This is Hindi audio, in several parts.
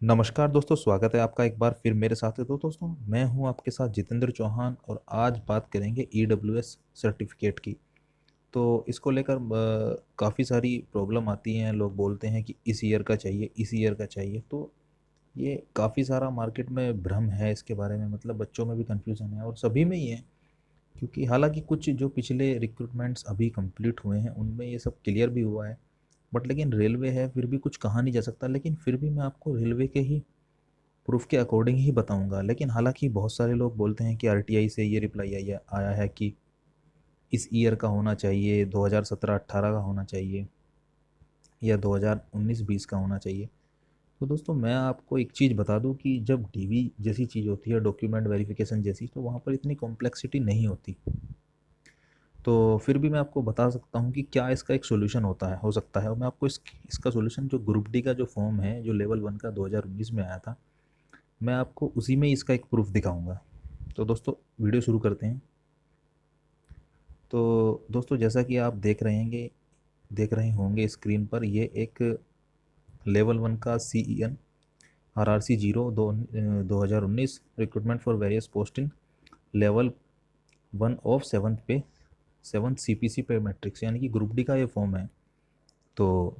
नमस्कार दोस्तों, स्वागत है आपका एक बार फिर मेरे साथ। है तो दोस्तों, मैं हूं आपके साथ जितेंद्र चौहान और आज बात करेंगे ईडब्ल्यूएस सर्टिफिकेट की। तो इसको लेकर काफ़ी सारी प्रॉब्लम आती हैं। लोग बोलते हैं कि इस ईयर का चाहिए, इस ईयर का चाहिए। तो ये काफ़ी सारा मार्केट में भ्रम है इसके बारे में, मतलब बच्चों में भी कन्फ्यूज़न है और सभी में ही है। क्योंकि हालांकि कुछ जो पिछले रिक्रूटमेंट्स अभी कंप्लीट हुए हैं उनमें ये सब क्लियर भी हुआ है, बट लेकिन रेलवे है, फिर भी कुछ कहा नहीं जा सकता। लेकिन फिर भी मैं आपको रेलवे के ही प्रूफ के अकॉर्डिंग ही बताऊंगा। लेकिन हालांकि बहुत सारे लोग बोलते हैं कि आरटीआई से ये रिप्लाई आया आया है कि इस ईयर का होना चाहिए, 2017-18 का होना चाहिए या 2019-20 का होना चाहिए। तो दोस्तों, मैं आपको एक चीज़ बता दूं कि जब डीवी जैसी चीज़ होती है, डॉक्यूमेंट वेरिफिकेशन जैसी, तो वहाँ पर इतनी कॉम्प्लेक्सिटी नहीं होती। तो फिर भी मैं आपको बता सकता हूँ कि क्या इसका एक सोल्यूशन होता है, हो सकता है। और मैं आपको इसका सोल्यूशन, जो ग्रुप डी का जो फॉर्म है, जो लेवल 1 का 2019 में आया था, मैं आपको उसी में इसका एक प्रूफ दिखाऊंगा। तो दोस्तों, वीडियो शुरू करते हैं। तो दोस्तों, जैसा कि आप देख रहे होंगे स्क्रीन पर, ये एक लेवल 1 का CEN RRC 2019 recruitment for various post in level 1 of 7th CPC पे मैट्रिक्स, यानी कि ग्रुप डी का ये फॉर्म है। तो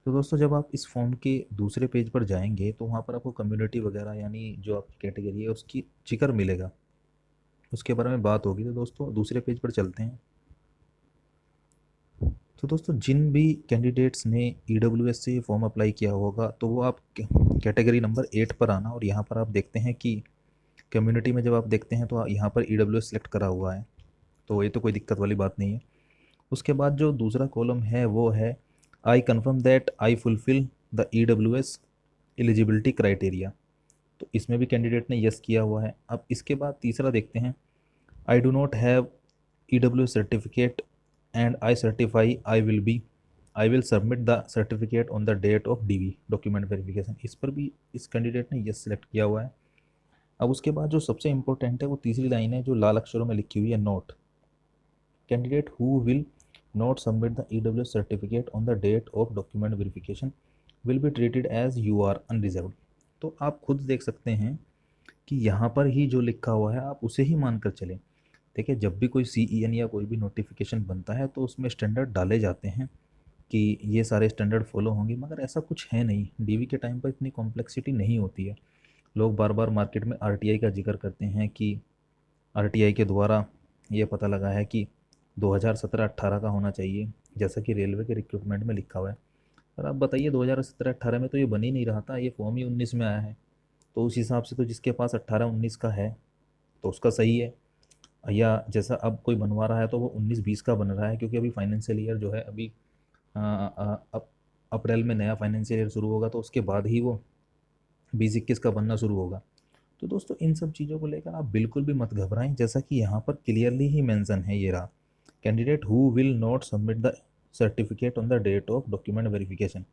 तो दोस्तों, जब आप इस फॉर्म के दूसरे पेज पर जाएंगे तो वहाँ पर आपको कम्युनिटी वगैरह, यानी जो आपकी कैटेगरी है उसकी जिक्र मिलेगा, उसके बारे में बात होगी। तो दोस्तों, दूसरे पेज पर चलते हैं। तो दोस्तों, जिन भी कैंडिडेट्स ने EWS से फॉर्म अप्लाई किया होगा, तो वो आप कैटेगरी नंबर 8 पर आना, और यहाँ पर आप देखते हैं कि कम्युनिटी में जब आप देखते हैं तो यहाँ पर EWS सेलेक्ट करा हुआ है। तो ये तो कोई दिक्कत वाली बात नहीं है। उसके बाद जो दूसरा कॉलम है वो है I confirm that I fulfil the EWS eligibility criteria. तो इसमें भी कैंडिडेट ने यस किया हुआ है। अब इसके बाद तीसरा देखते हैं, I do not have EWS certificate and I will submit the certificate on the date of DV document verification. इस पर भी इस कैंडिडेट ने यस सेलेक्ट किया हुआ है। अब उसके बाद जो सबसे इंपॉर्टेंट है वो तीसरी लाइन है, जो लाल अक्षरों में लिखी हुई है, note candidate who will not submit the EWS certificate on the date of document verification will be treated as U R unreserved. तो आप खुद देख सकते हैं कि यहाँ पर ही जो लिखा हुआ है आप उसे ही मानकर चलें। देखिए, जब भी कोई CEN या कोई भी नोटिफिकेशन बनता है तो उसमें स्टैंडर्ड डाले जाते हैं कि ये सारे स्टैंडर्ड फॉलो होंगे, मगर ऐसा कुछ है नहीं। DV के टाइम पर इतनी कॉम्प्लेक्सिटी नहीं होती है। लोग बार बार मार्केट में RTI का जिक्र करते हैं कि RTI के द्वारा ये पता लगा है कि 2017-18 का होना चाहिए, जैसा कि रेलवे के रिक्रूटमेंट में लिखा हुआ है। पर आप बताइए, 2017-18 में तो ये बन ही नहीं रहा था, ये फॉर्म ही 19 में आया है। तो उस हिसाब से तो जिसके पास 18-19 का है तो उसका सही है। या जैसा अब कोई बनवा रहा है तो वो 19-20 का बन रहा है, क्योंकि अभी फाइनेंशियल ईयर जो है, अभी अब अप्रैल में नया फाइनेंशियल ईयर शुरू होगा, तो उसके बाद ही वो 20-21 का बनना शुरू होगा। तो दोस्तों, इन सब चीज़ों को लेकर आप बिल्कुल भी मत घबराएं, जैसा कि यहाँ पर क्लियरली ही मेंशन है, ये रहा, candidate who will not submit the certificate on the date of document verification.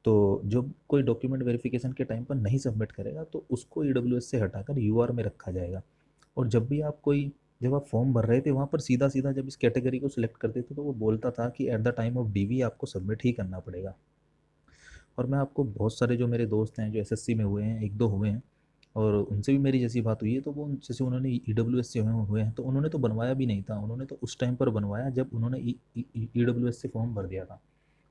तो जो कोई डॉक्यूमेंट वेरिफिकेशन के टाइम पर नहीं सबमिट करेगा तो उसको EWS से हटाकर UR में रखा जाएगा। और जब आप फॉर्म भर रहे थे वहाँ पर सीधा सीधा जब इस कैटेगरी को सिलेक्ट करते थे तो वो बोलता था कि at the time of DV आपको सबमिट ही करना पड़ेगा। और मैं आपको, बहुत सारे जो मेरे दोस्त हैं जो SSC में हुए हैं, एक दो हुए हैं, और उनसे भी मेरी जैसी बात हुई है, तो वो जैसे उन्होंने EWS से हुए हैं तो उन्होंने तो बनवाया भी नहीं था। उन्होंने तो उस टाइम पर बनवाया जब उन्होंने EWS से फॉर्म भर दिया था।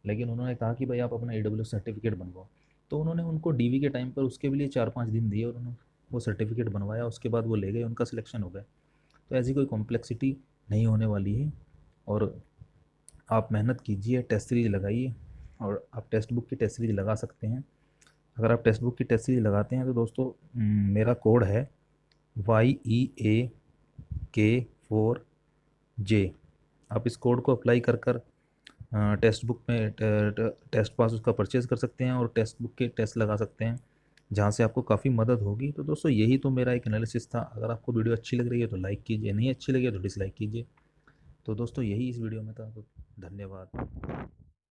लेकिन उन्होंने कहा कि भाई आप अपना EWS सर्टिफिकेट बनवाओ। तो उन्होंने उनको DV के टाइम पर उसके भी लिए 4-5 दिन दिए और उन्होंने वो सर्टिफिकेट बनवाया। उसके बाद वो ले गए, उनका सिलेक्शन हो गया। तो ऐसी कोई कॉम्प्लेक्सिटी नहीं होने वाली है। और आप मेहनत कीजिए, टेस्ट सीरीज लगाइए, और आप टेक्स्ट बुक की टेस्ट सीरीज लगा सकते हैं। अगर आप टेक्स्ट बुक की टेस्ट सीरीज लगाते हैं तो दोस्तों, मेरा कोड है YEAK4J। आप इस कोड को अप्लाई कर कर टेक्स्ट बुक में टेस्ट पास उसका परचेज़ कर सकते हैं और टेक्स्ट बुक के टेस्ट लगा सकते हैं, जहाँ से आपको काफ़ी मदद होगी। तो दोस्तों, यही तो मेरा एक एनालिसिस था। अगर आपको वीडियो अच्छी लग रही है तो लाइक कीजिए, नहीं अच्छी लगी है तो डिसलाइक कीजिए। तो दोस्तों, यही इस वीडियो में था। तो धन्यवाद।